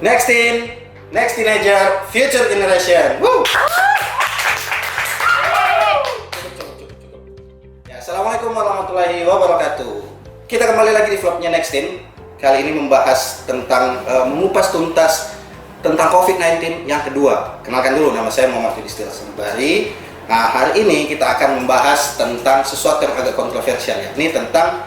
Next teenager, future generation. Woo! Cukup. Ya, Assalamualaikum warahmatullahi wabarakatuh. Kita kembali lagi di vlognya Next Teen. Kali ini membahas tentang mengupas tuntas tentang COVID-19 yang kedua. Kenalkan dulu, nama saya Muhammad Yudhistira Sembari. Nah, hari ini kita akan membahas tentang sesuatu yang agak kontroversial, yakni tentang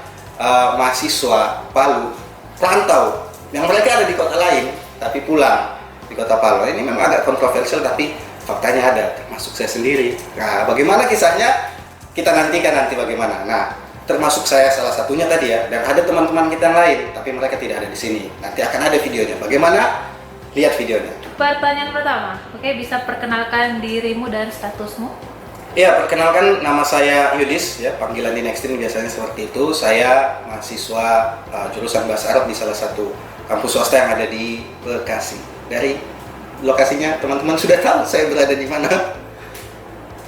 mahasiswa Palu perantau yang mereka ada di kota lain tapi pulang di kota Palu. Ini memang agak kontroversial tapi faktanya ada, termasuk saya sendiri. Nah, bagaimana kisahnya? Kita nantikan nanti bagaimana. Nah, termasuk saya salah satunya tadi ya, dan ada teman-teman kita yang lain tapi mereka tidak ada di sini. Nanti akan ada videonya. Bagaimana? Lihat videonya. Pertanyaan pertama, oke, bisa perkenalkan dirimu dan statusmu? Ya, perkenalkan, nama saya Yudis, ya, panggilan di Next Teen biasanya seperti itu. Saya mahasiswa jurusan Bahasa Arab di salah satu kampus swasta yang ada di Bekasi. Dari lokasinya teman-teman sudah tahu saya berada di mana.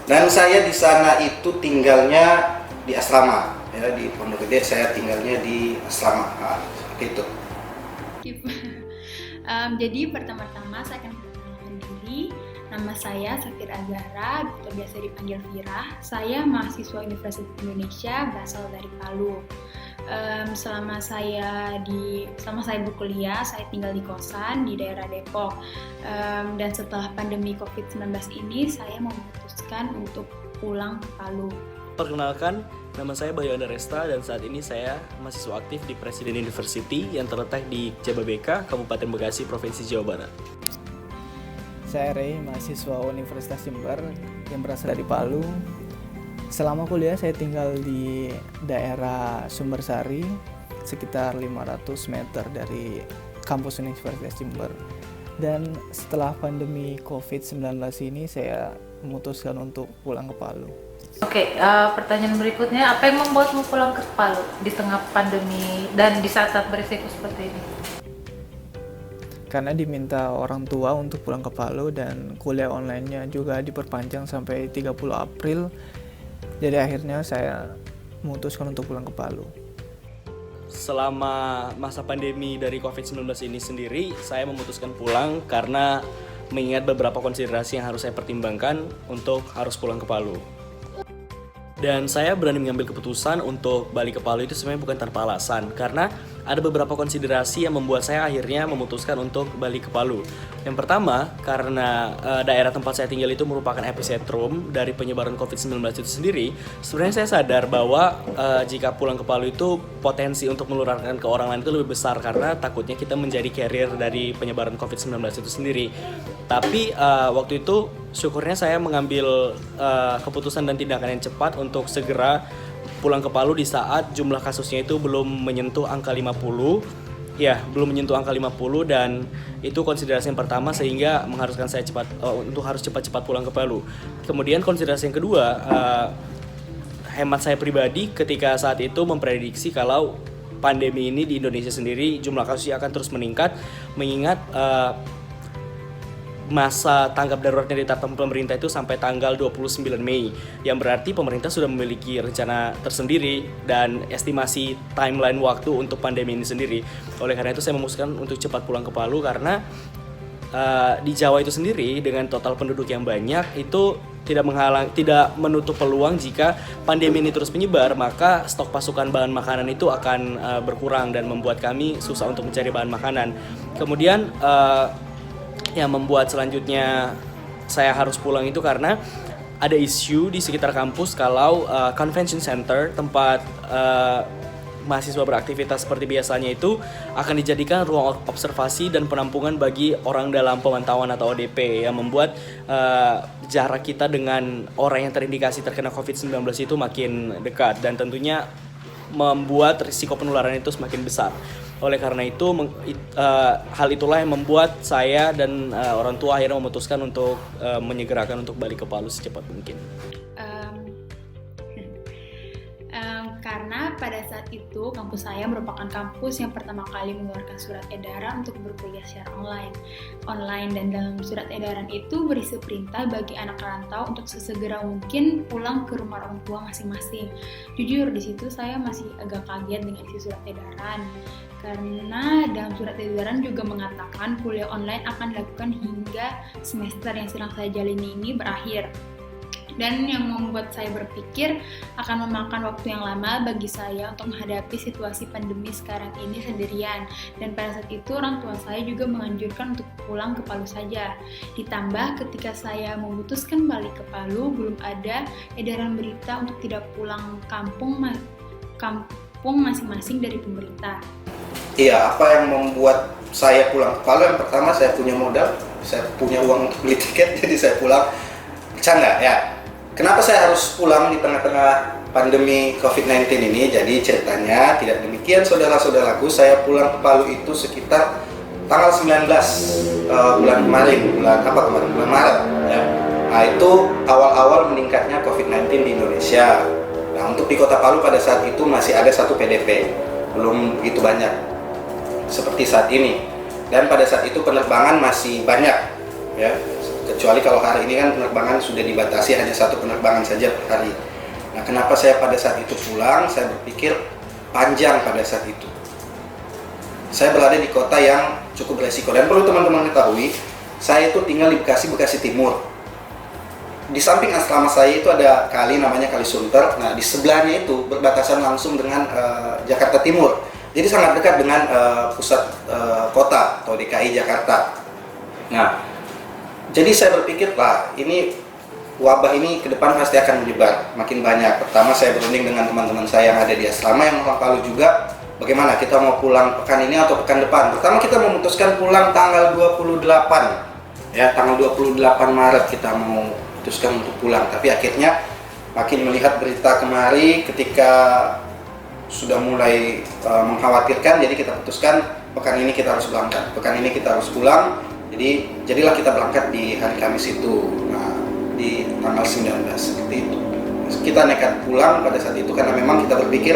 Dan saya di sana itu tinggalnya di asrama, ya, di Pondok Gede saya tinggalnya di asrama. Nah, seperti itu. Jadi pertama-tama saya akan perkenalkan diri. Nama saya Safir Azhara, atau biasa dipanggil Vira. Saya mahasiswa Universitas Indonesia, berasal dari Palu. Selama saya berkuliah, saya tinggal di kosan di daerah Depok. Dan setelah pandemi COVID-19 ini, saya memutuskan untuk pulang ke Palu. Perkenalkan, nama saya Bayu Anda Resta dan saat ini saya mahasiswa aktif di Presiden University yang terletak di Jababeka, Kabupaten Bekasi, Provinsi Jawa Barat. Saya Ray, mahasiswa Universitas Jember yang berasal dari Palu. Selama kuliah saya tinggal di daerah Sumbersari, sekitar 500 meter dari kampus Universitas Jember. Dan setelah pandemi COVID-19 ini saya memutuskan untuk pulang ke Palu. Oke, pertanyaan berikutnya, apa yang membuatmu pulang ke Palu di tengah pandemi dan di saat-saat berisiko seperti ini? Karena diminta orang tua untuk pulang ke Palu dan kuliah online-nya juga diperpanjang sampai 30 April. Jadi akhirnya saya memutuskan untuk pulang ke Palu. Selama masa pandemi dari COVID-19 ini sendiri, saya memutuskan pulang karena mengingat beberapa konsiderasi yang harus saya pertimbangkan untuk harus pulang ke Palu. Dan saya berani mengambil keputusan untuk balik ke Palu itu sebenarnya bukan tanpa alasan, karena ada beberapa konsiderasi yang membuat saya akhirnya memutuskan untuk balik ke Palu. Yang pertama, karena daerah tempat saya tinggal itu merupakan epicentrum dari penyebaran COVID-19 itu sendiri. Sebenarnya saya sadar bahwa jika pulang ke Palu itu potensi untuk menularkan ke orang lain itu lebih besar, karena takutnya kita menjadi carrier dari penyebaran COVID-19 itu sendiri. Tapi waktu itu syukurnya saya mengambil keputusan dan tindakan yang cepat untuk segera pulang ke Palu di saat jumlah kasusnya itu belum menyentuh angka 50. Ya, belum menyentuh angka 50 dan itu konsiderasi yang pertama sehingga mengharuskan saya untuk harus cepat-cepat pulang ke Palu. Kemudian konsiderasi yang kedua, hemat saya pribadi ketika saat itu memprediksi kalau pandemi ini di Indonesia sendiri jumlah kasusnya akan terus meningkat, mengingat masa tanggap daruratnya ditetapkan pemerintah itu sampai tanggal 29 Mei, yang berarti pemerintah sudah memiliki rencana tersendiri dan estimasi timeline waktu untuk pandemi ini sendiri. Oleh karena itu saya memutuskan untuk cepat pulang ke Palu karena di Jawa itu sendiri dengan total penduduk yang banyak itu tidak menutup peluang jika pandemi ini terus menyebar, maka stok pasukan bahan makanan itu akan berkurang dan membuat kami susah untuk mencari bahan makanan. Kemudian yang membuat selanjutnya saya harus pulang itu karena ada isu di sekitar kampus kalau convention center tempat mahasiswa beraktivitas seperti biasanya itu akan dijadikan ruang observasi dan penampungan bagi orang dalam pemantauan atau ODP, yang membuat jarak kita dengan orang yang terindikasi terkena COVID-19 itu makin dekat dan tentunya membuat risiko penularan itu semakin besar. Oleh karena itu, hal itulah yang membuat saya dan orang tua akhirnya memutuskan untuk menyegerakan untuk balik ke Palu secepat mungkin. Karena pada saat itu kampus saya merupakan kampus yang pertama kali mengeluarkan surat edaran untuk berkuliah secara online, dan dalam surat edaran itu berisi perintah bagi anak rantau untuk sesegera mungkin pulang ke rumah orang tua masing-masing. Jujur di situ saya masih agak kaget dengan isi surat edaran, karena dalam surat edaran juga mengatakan kuliah online akan dilakukan hingga semester yang sedang saya jalani ini berakhir. Dan yang membuat saya berpikir akan memakan waktu yang lama bagi saya untuk menghadapi situasi pandemi sekarang ini sendirian. Dan pada saat itu orang tua saya juga menganjurkan untuk pulang ke Palu saja. Ditambah ketika saya memutuskan balik ke Palu, belum ada edaran berita untuk tidak pulang kampung masing-masing dari pemerintah. Iya, apa yang membuat saya pulang ke Palu? Yang pertama, saya punya modal, saya punya uang untuk beli tiket, jadi saya pulang. Bercanda ya. Kenapa saya harus pulang di tengah-tengah pandemi COVID-19 ini? Jadi ceritanya tidak demikian, saudara-saudaraku. Saya pulang ke Palu itu sekitar tanggal 19 bulan Maret ya. Nah, itu awal-awal meningkatnya COVID-19 di Indonesia. Nah, untuk di Kota Palu pada saat itu masih ada 1 PDP, belum begitu banyak seperti saat ini. Dan pada saat itu penerbangan masih banyak ya. Kecuali kalau hari ini kan penerbangan sudah dibatasi, hanya 1 penerbangan saja per hari. Nah, kenapa saya pada saat itu pulang? Saya berpikir panjang pada saat itu. Saya berada di kota yang cukup beresiko, dan perlu teman-teman ketahui, saya itu tinggal di Bekasi Timur. Di samping asrama saya itu ada kali namanya Kali Sunter. Nah, di sebelahnya itu berbatasan langsung dengan Jakarta Timur. Jadi sangat dekat dengan pusat kota atau DKI Jakarta. Nah, jadi saya berpikir, ini wabah ini ke depan pasti akan menyebar makin banyak. Pertama, saya berunding dengan teman-teman saya yang ada di asrama yang orang Palu juga. Bagaimana kita mau pulang pekan ini atau pekan depan? Pertama kita memutuskan pulang tanggal 28. Ya, tanggal 28 Maret kita mau putuskan untuk pulang. Tapi akhirnya makin melihat berita kemari ketika sudah mulai mengkhawatirkan, jadi kita putuskan pekan ini kita harus berangkat. Pekan ini kita harus pulang. Jadi jadilah kita berangkat di hari Kamis itu, di tanggal 19 seperti itu. Kita nekat pulang pada saat itu karena memang kita berpikir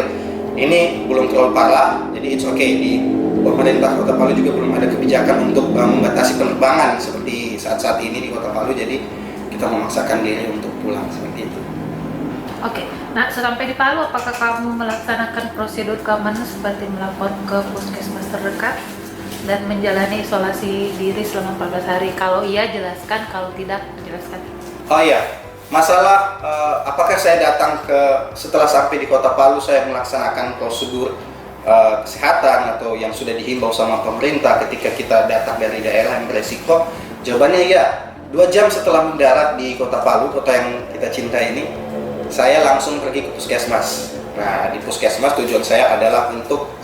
ini belum terlalu parah, jadi it's okay. Di pemerintah Kota Palu juga belum ada kebijakan untuk membatasi penerbangan seperti saat-saat ini di Kota Palu, jadi kita memaksakan diri untuk pulang seperti itu. Oke, nah sampai di Palu apakah kamu melaksanakan prosedur keamanan seperti melapor ke puskesmas terdekat dan menjalani isolasi diri selama 14 hari? Kalau iya jelaskan, kalau tidak jelaskan. Oh iya, masalah apakah saya datang setelah sampai di Kota Palu saya melaksanakan prosedur kesehatan atau yang sudah dihimbau sama pemerintah ketika kita datang dari daerah yang beresiko? Jawabannya iya. 2 jam setelah mendarat di Kota Palu, kota yang kita cinta ini, saya langsung pergi ke puskesmas. Nah, di puskesmas tujuan saya adalah untuk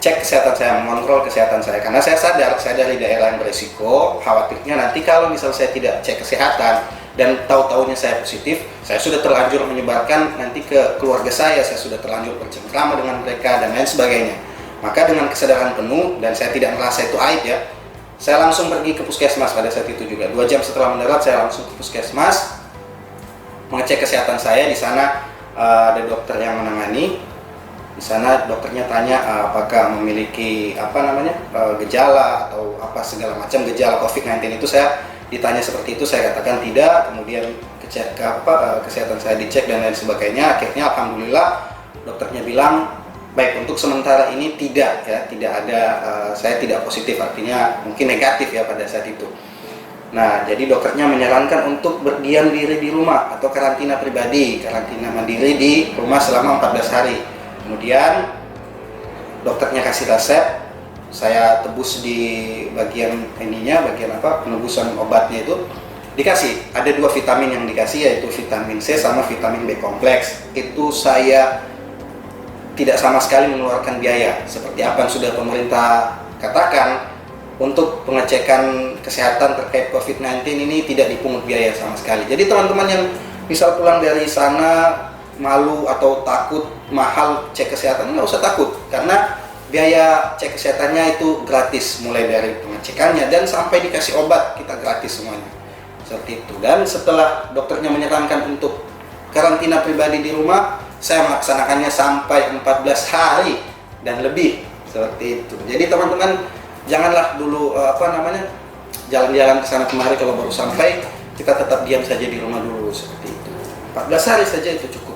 cek kesehatan saya, mengontrol kesehatan saya, karena saya sadar saya dari daerah yang beresiko. Khawatirnya nanti kalau misal saya tidak cek kesehatan dan tahu-taunya saya positif, saya sudah terlanjur menyebarkan nanti ke keluarga saya sudah terlanjur bercengkrama dengan mereka dan lain sebagainya. Maka dengan kesadaran penuh, dan saya tidak merasa itu aib ya, saya langsung pergi ke puskesmas pada saat itu juga. 2 jam setelah mendarat saya langsung ke puskesmas mengecek kesehatan saya. Di sana ada dokter yang menangani. Di sana dokternya tanya apakah memiliki gejala atau apa segala macam gejala COVID-19 itu. Saya ditanya seperti itu, saya katakan tidak. Kemudian kesehatan saya dicek dan lain sebagainya. Akhirnya alhamdulillah dokternya bilang baik, untuk sementara ini tidak ada, saya tidak positif, artinya mungkin negatif ya pada saat itu. Nah, jadi dokternya menyarankan untuk berdiam diri di rumah atau karantina pribadi, karantina mandiri di rumah selama 14 hari. Kemudian dokternya kasih resep, saya tebus di bagian penebusan obatnya itu dikasih. Ada 2 vitamin yang dikasih, yaitu vitamin C sama vitamin B kompleks. Itu saya tidak sama sekali mengeluarkan biaya. Seperti apa yang sudah pemerintah katakan, untuk pengecekan kesehatan terkait COVID-19 ini tidak dipungut biaya sama sekali. Jadi teman-teman yang misal pulang dari sana malu atau takut mahal cek kesehatan, nggak usah takut, karena biaya cek kesehatannya itu gratis, mulai dari pengecekannya dan sampai dikasih obat kita gratis semuanya seperti itu. Dan setelah dokternya menyarankan untuk karantina pribadi di rumah, saya melaksanakannya sampai 14 hari dan lebih seperti itu. Jadi teman-teman janganlah dulu jalan-jalan ke sana kemari kalau baru sampai, kita tetap diam saja di rumah dulu seperti itu. 14 hari saja itu cukup.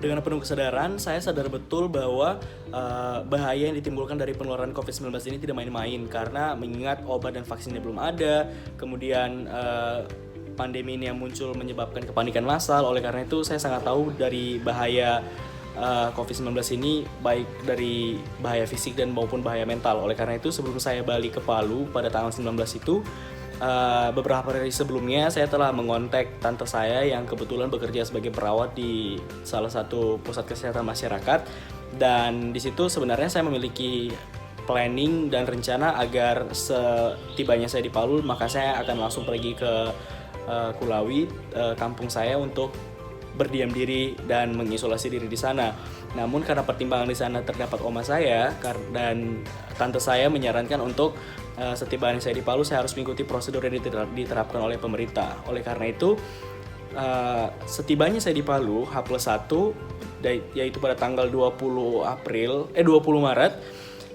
Dengan penuh kesadaran, saya sadar betul bahwa bahaya yang ditimbulkan dari penularan COVID-19 ini tidak main-main, karena mengingat obat dan vaksinnya belum ada, kemudian pandemi ini yang muncul menyebabkan kepanikan massal. Oleh karena itu saya sangat tahu dari bahaya COVID-19 ini, baik dari bahaya fisik dan maupun bahaya mental. Oleh karena itu sebelum saya balik ke Palu pada tanggal 19 itu, beberapa hari sebelumnya saya telah mengontak tante saya yang kebetulan bekerja sebagai perawat di salah satu pusat kesehatan masyarakat, dan di situ sebenarnya saya memiliki planning dan rencana agar setibanya saya di Palu maka saya akan langsung pergi ke Kulawi, kampung saya, untuk berdiam diri dan mengisolasi diri di sana. Namun karena pertimbangan di sana terdapat oma saya dan tante saya menyarankan untuk setibanya saya di Palu saya harus mengikuti prosedur yang diterapkan oleh pemerintah. Oleh karena itu setibanya saya di Palu H+1, yaitu pada tanggal 20 Maret,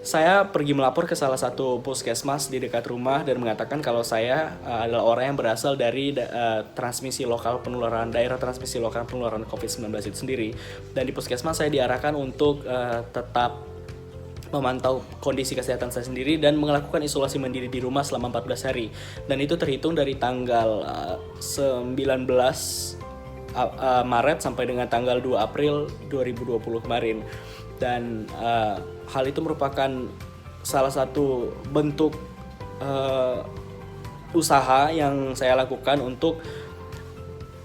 saya pergi melapor ke salah satu puskesmas di dekat rumah dan mengatakan kalau saya adalah orang yang berasal dari daerah transmisi lokal penularan COVID-19 itu sendiri. Dan di puskesmas saya diarahkan untuk tetap memantau kondisi kesehatan saya sendiri dan melakukan isolasi mandiri di rumah selama 14 hari. Dan itu terhitung dari tanggal 19 Maret sampai dengan tanggal 2 April 2020 kemarin. Dan hal itu merupakan salah satu bentuk usaha yang saya lakukan untuk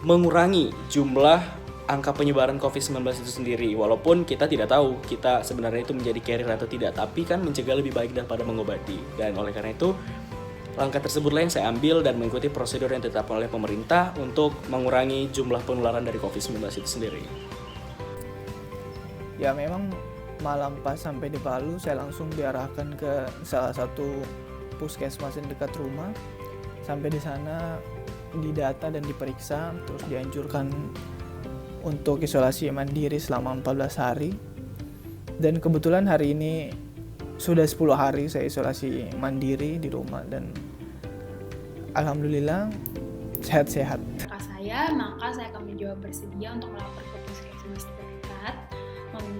mengurangi jumlah angka penyebaran COVID-19 itu sendiri. Walaupun kita tidak tahu kita sebenarnya itu menjadi carrier atau tidak, tapi kan mencegah lebih baik daripada mengobati. Dan oleh karena itu langkah tersebutlah yang saya ambil dan mengikuti prosedur yang ditetapkan oleh pemerintah untuk mengurangi jumlah penularan dari COVID-19 itu sendiri. Ya memang malam pas sampai di Palu saya langsung diarahkan ke salah satu puskesmas yang dekat rumah. Sampai di sana didata dan diperiksa, terus dianjurkan untuk isolasi mandiri selama 14 hari. Dan kebetulan hari ini sudah 10 hari saya isolasi mandiri di rumah dan alhamdulillah sehat-sehat. Maka saya akan menjawab bersedia untuk melapor ke puskesmas terdekat.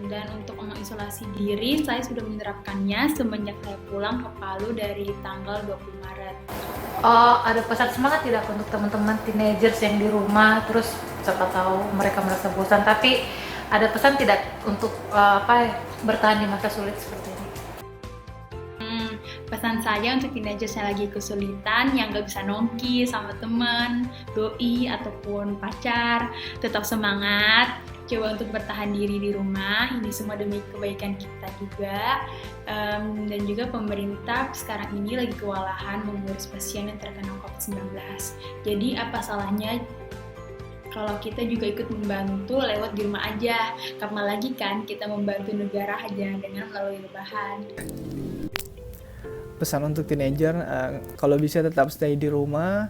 Dan untuk mengisolasi diri, saya sudah menerapkannya semenjak saya pulang ke Palu dari tanggal 20 Maret. Oh, ada pesan semangat tidak untuk teman-teman teenagers yang di rumah, terus siapa tahu mereka merasa bosan, tapi ada pesan tidak untuk bertahan di masa sulit seperti ini? Pesan saya untuk teenagers yang lagi kesulitan, yang gak bisa nongki sama teman, doi, ataupun pacar, tetap semangat. Coba untuk bertahan diri di rumah, ini semua demi kebaikan kita juga. Dan juga pemerintah sekarang ini lagi kewalahan mengurus pasien yang terkena COVID-19. Jadi apa salahnya kalau kita juga ikut membantu lewat di rumah aja. Kapan lagi kan kita membantu negara hanya dengan melalui rebahan. Pesan untuk teenager, kalau bisa tetap stay di rumah,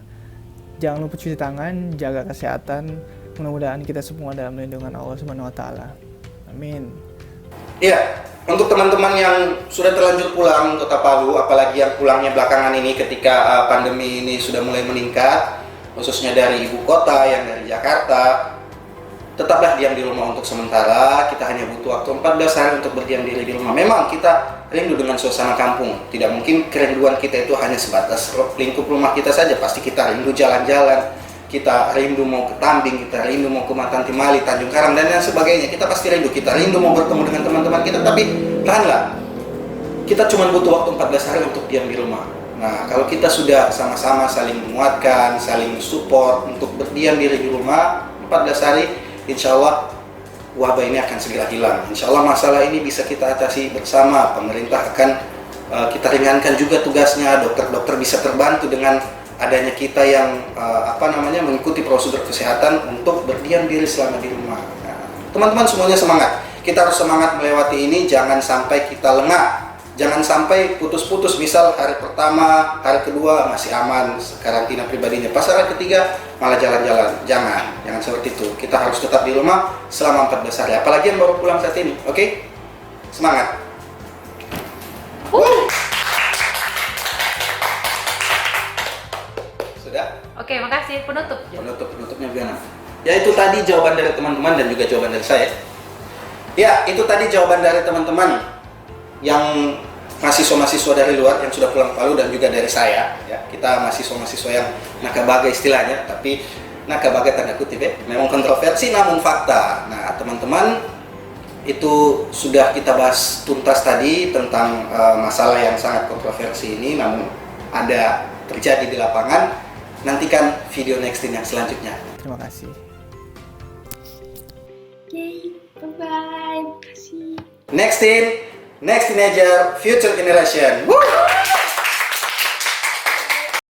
jangan lupa cuci tangan, jaga kesehatan. Mudah-mudahan kita semua dalam lindungan Allah SWT. Amin. Iya, untuk teman-teman yang sudah terlanjur pulang ke Kota Palu, apalagi yang pulangnya belakangan ini ketika pandemi ini sudah mulai meningkat, khususnya dari ibu kota, yang dari Jakarta, tetaplah diam di rumah untuk sementara. Kita hanya butuh waktu 14 hari untuk berdiam diri di rumah. Memang kita rindu dengan suasana kampung. Tidak mungkin kerinduan kita itu hanya sebatas lingkup rumah kita saja. Pasti kita rindu jalan-jalan, kita rindu mau ke Tambing, kita rindu mau ke Matanti Mali, Tanjung Karang, dan lain sebagainya. Kita pasti rindu, kita rindu mau bertemu dengan teman-teman kita, tapi tahanlah. Kita cuma butuh waktu 14 hari untuk diam di rumah. Nah, kalau kita sudah sama-sama saling menguatkan, saling support untuk berdiam diri di rumah 14 hari, insya Allah wabah ini akan segera hilang. Insya Allah masalah ini bisa kita atasi bersama. Pemerintah akan kita ringankan juga tugasnya, dokter-dokter bisa terbantu dengan adanya kita yang mengikuti prosedur kesehatan untuk berdiam diri selama di rumah. Nah, teman-teman semuanya semangat. Kita harus semangat melewati ini, jangan sampai kita lengah, Jangan sampai putus-putus, misal hari pertama, hari kedua masih aman karantina pribadinya, pas hari ketiga malah jalan-jalan. Jangan seperti itu. Kita harus tetap di rumah selama 14 hari, apalagi yang baru pulang saat ini. Oke? Semangat. Sudah? Oke, makasih. Penutup. Jo. Penutupnya gimana? Ya itu tadi jawaban dari teman-teman dan juga jawaban dari saya. Ya, itu tadi jawaban dari teman-teman yang mahasiswa-mahasiswa dari luar yang sudah pulang ke Palu dan juga dari saya. Ya, kita mahasiswa-mahasiswa yang nakabaga istilahnya, tapi nakabaga tanda kutip ya, memang kontroversi namun fakta. Nah, teman-teman, itu sudah kita bahas tuntas tadi tentang masalah yang sangat kontroversi ini, namun ada terjadi di lapangan. Nantikan video Nextin yang selanjutnya. Terima kasih. Oke, bye-bye. Makasih. Next Teenager, Future Generation. Woo!